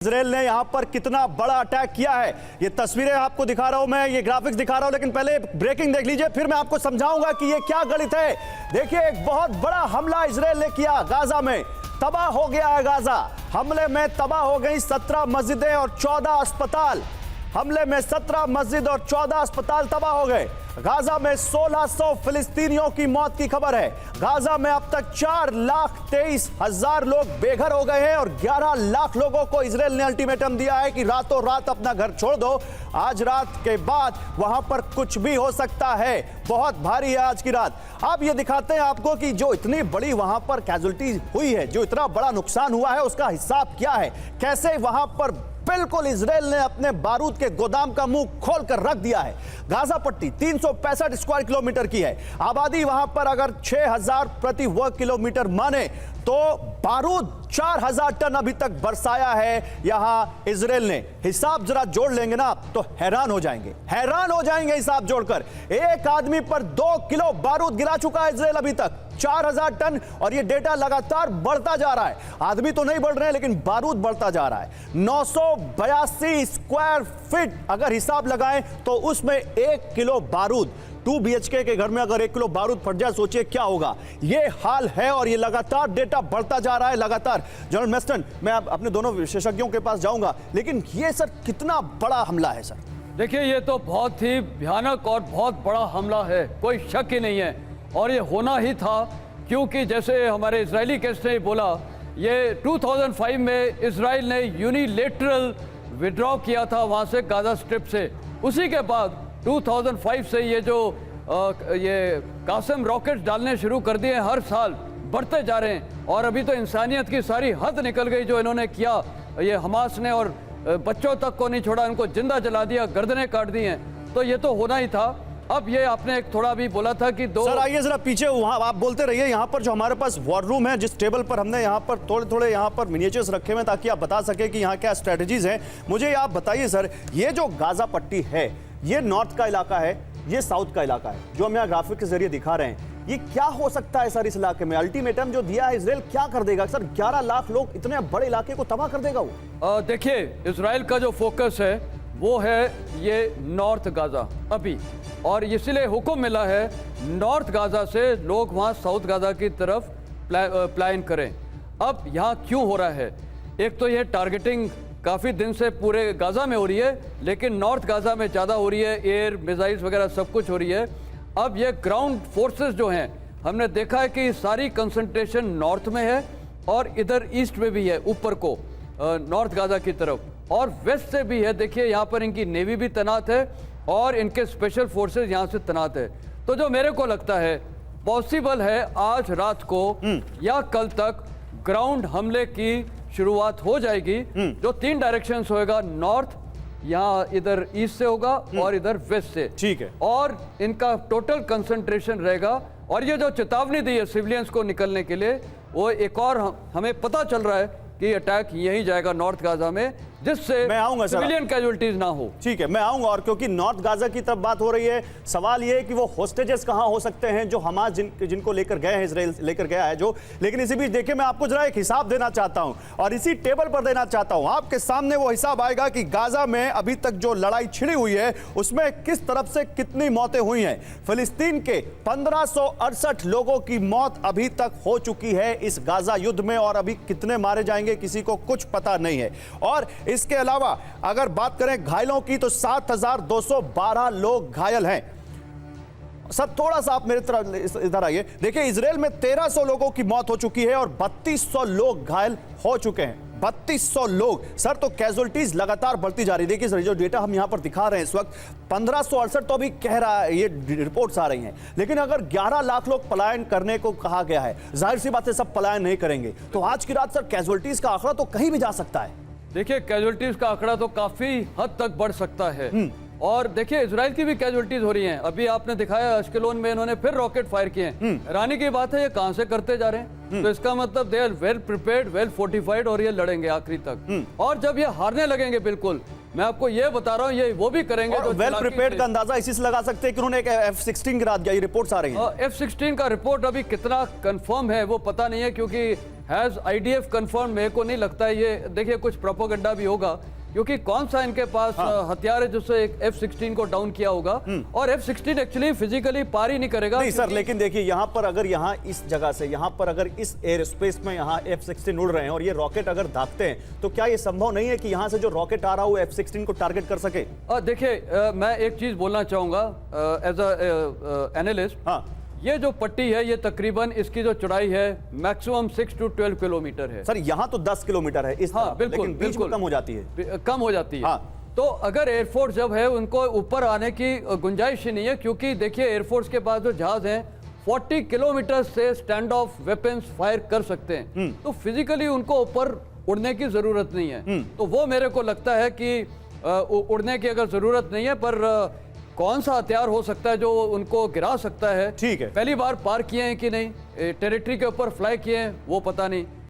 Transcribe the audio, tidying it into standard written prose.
Israel ने यहां पर कितना बड़ा अटैक किया है, ये तस्वीरें आपको दिखा रहा हूं मैं, ये ग्राफिक्स दिखा रहा हूं, लेकिन पहले ब्रेकिंग देख लीजिए, फिर मैं आपको समझाऊंगा कि ये क्या गणित है। देखिए, एक बहुत बड़ा हमला इजराइल ने किया गाजा में, तबाह हो गया है गाजा। हमले में तबाह हो गई 17 मस्जिदें और 14 अस्पताल। हमले में 17 मस्जिद और 14 अस्पताल तबाह हो गए। गाजा में 1600 फिलिस्तीनियों की मौत की खबर है। गाजा में अब तक 4,23,000 लोग बेघर हो गए हैं और 11 लाख लोगों को इजराइल ने अल्टीमेटम दिया है कि रातों रात अपना घर छोड़ दो, आज रात के बाद वहां पर कुछ भी हो सकता है। बहुत भारी है आज की रात। अब ये दिखाते हैं आपको कि जो इतनी बड़ी वहां पर कैजुअल्टी हुई है, जो इतना बड़ा नुकसान हुआ है, उसका हिसाब क्या है, कैसे वहां पर बिल्कुल इजराइल ने अपने बारूद के गोदाम का मुंह खोलकर रख दिया है। गाजा पट्टी 365 स्क्वायर किलोमीटर की है, आबादी वहां पर अगर 6000 प्रति वर्ग किलोमीटर माने तो बारूद 4000 टन अभी तक बरसाया है यहां इजराइल ने। हिसाब जरा जोड़ लेंगे ना तो हैरान हो जाएंगे, हैरान हो जाएंगे हिसाब जोड़कर। एक आदमी पर 2 किलो बारूद गिरा चुका है इजराइल अभी तक, 4000 टन, और ये डेटा लगातार बढ़ता जा रहा है। आदमी तो नहीं बढ़ रहे हैं लेकिन बारूद बढ़ता जा रहा है। 982 स्क्वायर फीट अगर हिसाब लगाएं तो उसमें 1 किलो बारूद, 2 BHK के घर में अगर 1 किलो बारूद फट जाए, सोचिए क्या होगा। ये हाल है और ये लगातार डेटा बढ़ता जा रहा है लगातार। जनरल मेस्टन, मैं अपने दोनों विशेषज्ञों के पास जाऊंगा, लेकिन ये सर कितना बड़ा हमला है सर? देखिए, ये तो बहुत ही भयानक और बहुत बड़ा हमला है, कोई शक ही नहीं है, और ये होना ही था, क्योंकि जैसे हमारे इजरायली गेस्ट ने बोला, ये 2005 में इजराइल ने यूनिलेटरल विड्रॉ किया था वहाँ से, गाजा स्ट्रिप से। उसी के बाद 2005 से ये जो ये कासम रॉकेट्स डालने शुरू कर दिए, हर साल बढ़ते जा रहे हैं, और अभी तो इंसानियत की सारी हद निकल गई जो इन्होंने किया। ये हमास ने, और बच्चों तक को नहीं छोड़ा, इनको जिंदा जला दिया, गर्दनें काट दी हैं, तो ये तो होना ही था। अब ये आपने एक थोड़ा भी बोला था कि सर आइए जरा पीछे, वहां आप बोलते रहिए। यहाँ पर जो हमारे पास वॉर रूम है, जिस टेबल पर हमने यहाँ पर थोड़े यहाँ पर मिनिएचर्स रखे हुए ताकि आप बता सके कि यहाँ क्या स्ट्रेटजीज हैं। मुझे आप बताइए सर, ये जो गाजा पट्टी है, ये नॉर्थ का इलाका है, ये साउथ का इलाका है, जो हम यहाँ ग्राफिक के जरिए दिखा रहे हैं। ये क्या हो सकता है सर इस इलाके में? अल्टीमेटम जो दिया है इजराइल, क्या कर देगा सर? 11 लाख लोग, इतने बड़े इलाके को तबाह कर देगा वो? देखिए, इजराइल का जो फोकस है वो है ये नॉर्थ गाजा अभी, और इसलिए हुक्म मिला है नॉर्थ गाजा से लोग वहाँ साउथ गाजा की तरफ प्लान करें। अब यहाँ क्यों हो रहा है? एक तो ये टारगेटिंग काफ़ी दिन से पूरे गाजा में हो रही है, लेकिन नॉर्थ गाजा में ज़्यादा हो रही है, एयर मिसाइल्स वगैरह सब कुछ हो रही है। अब ये ग्राउंड फोर्सेस जो हैं, हमने देखा है कि सारी कंसंट्रेशन नॉर्थ में है और इधर ईस्ट में भी है, ऊपर को नॉर्थ गाजा की तरफ, और वेस्ट से भी है। देखिए, यहाँ पर इनकी नेवी भी तैनात है और इनके स्पेशल फोर्सेस यहाँ से तैनात है। तो जो मेरे को लगता है पॉसिबल है आज रात को या कल तक ग्राउंड हमले की शुरुआत हो जाएगी, जो 3 डायरेक्शंस होएगा, नॉर्थ, यहाँ इधर ईस्ट से होगा और इधर वेस्ट से। ठीक है, और इनका टोटल कंसंट्रेशन रहेगा। और ये जो चेतावनी दी है सिविलियंस को निकलने के लिए, वो एक और हमें पता चल रहा है कि अटैक यही जाएगा नॉर्थ गाजा में, जिससे सिविलियन कैजुअल्टीज ना हो। ठीक है, मैं आऊंगा। और क्योंकि नॉर्थ गाजा की तरफ बात हो रही है, सवाल ये है कि वो होस्टेजेस कहां हो सकते हैं जो हमास जिनको लेकर गए हैं, इजराइल लेकर गया है जो। लेकिन इसी बीच देखिए, मैं आपको जरा एक हिसाब देना चाहता हूं और इसी टेबल पर देना चाहता हूं। आपके सामने वो हिसाब आएगा कि गाजा में अभी तक जो लड़ाई छिड़ी हुई है उसमें किस तरफ से कितनी मौतें हुई हैं। फिलिस्तीन के 1568 लोगों की मौत अभी तक हो चुकी है इस गाजा युद्ध में, और अभी कितने मारे जाएंगे किसी को कुछ पता नहीं है। और इसके अलावा अगर बात करें घायलों की तो 7212 लोग घायल हैं। सब थोड़ा सा आप मेरे तरफ इधर आइए। देखिए, इजराइल में 1300 लोगों की मौत हो चुकी है और 3200 लोग घायल हो चुके हैं। 3200 लोग सर, तो कैजुअल्टीज लगातार बढ़ती जा रही है। देखिए जो डेटा हम यहां पर दिखा रहे हैं इस वक्त, 1568 तो अभी कह रहा है, ये रिपोर्ट्स आ रही हैं, लेकिन अगर 11 लाख लोग पलायन करने को कहा गया है, जाहिर सी बात है सब पलायन नहीं करेंगे, तो आज की रात सर कैजुअल्टीज का आंकड़ा तो कहीं भी जा सकता है। देखिए, कैजुअल्टीज का आंकड़ा तो काफी हद तक बढ़ सकता है। और देखिए, इजराइल की भी कैजुअल्टीज हो रही हैं। अभी आपने दिखाया अश्केलोन में इन्होंने फिर रॉकेट फायर किए हैं। हैरानी की बात है, ये कहां से करते जा रहे हैं? तो इसका मतलब they are well prepared, well fortified, और ये लड़ेंगे आखिरी तक। और जब ये हारने लगेंगे, बिल्कुल मैं आपको ये बता रहा हूँ, ये वो भी करेंगे। तो वेल प्रिपेयर्ड का अंदाजा इसी से लगा सकते हैं कि उन्होंने एक F-16 गिरा दिया, ये रिपोर्ट्स आ रही हैं। F-16 का रिपोर्ट अभी कितना कंफर्म है वो पता नहीं है, क्योंकि हैज आईडीएफ कंफर्म? मेरे को नहीं लगता है। ये देखिए कुछ प्रोपोगंडा भी होगा, क्योंकि कौन सा इनके पास हथियार है जिससे एक F-16 को डाउन किया होगा, और F-16 एक्चुअली फिजिकली पार ही नहीं करेगा। नहीं सर, लेकिन देखिए यहाँ पर अगर यहाँ इस जगह से यहाँ पर अगर इस एयर स्पेस में यहाँ F-16 उड़ रहे हैं और ये रॉकेट अगर दागते हैं, तो क्या ये संभव नहीं है कि यहाँ से जो रॉकेट आ रहा हो F-16 को टारगेट कर सके? देखिए मैं एक चीज बोलना चाहूंगा एज अ एनालिस्ट। हाँ, ये जो पट्टी है, ये तकरीबन इसकी जो चौड़ाई है मैक्सिमम 6 to 12 किलोमीटर है। सर यहाँ तो 10 किलोमीटर है इस हाँ, तरफ, बिल्कुल, लेकिन बीच में बिल्कुल। कम हो जाती है। कम हो जाती है। हाँ। तो अगर एयरफोर्स जब है, उनको ऊपर आने की गुंजाइश ही नहीं है, क्योंकि देखिए एयरफोर्स के पास जो जहाज हैं 40 किलोमीटर से स्टैंड ऑफ वेपन्स फायर कर सकते हैं, तो फिजिकली उनको ऊपर उड़ने की जरूरत नहीं है। तो वो मेरे को लगता है कि उड़ने की अगर जरूरत नहीं है, पर कौन सा हथियार हो सकता है जो उनको गिरा सकता है। ठीक है। पहली बार पार किए हैं कि नहीं, टेरिटरी के ऊपर फ्लाई किए हैं, वो पता नहीं।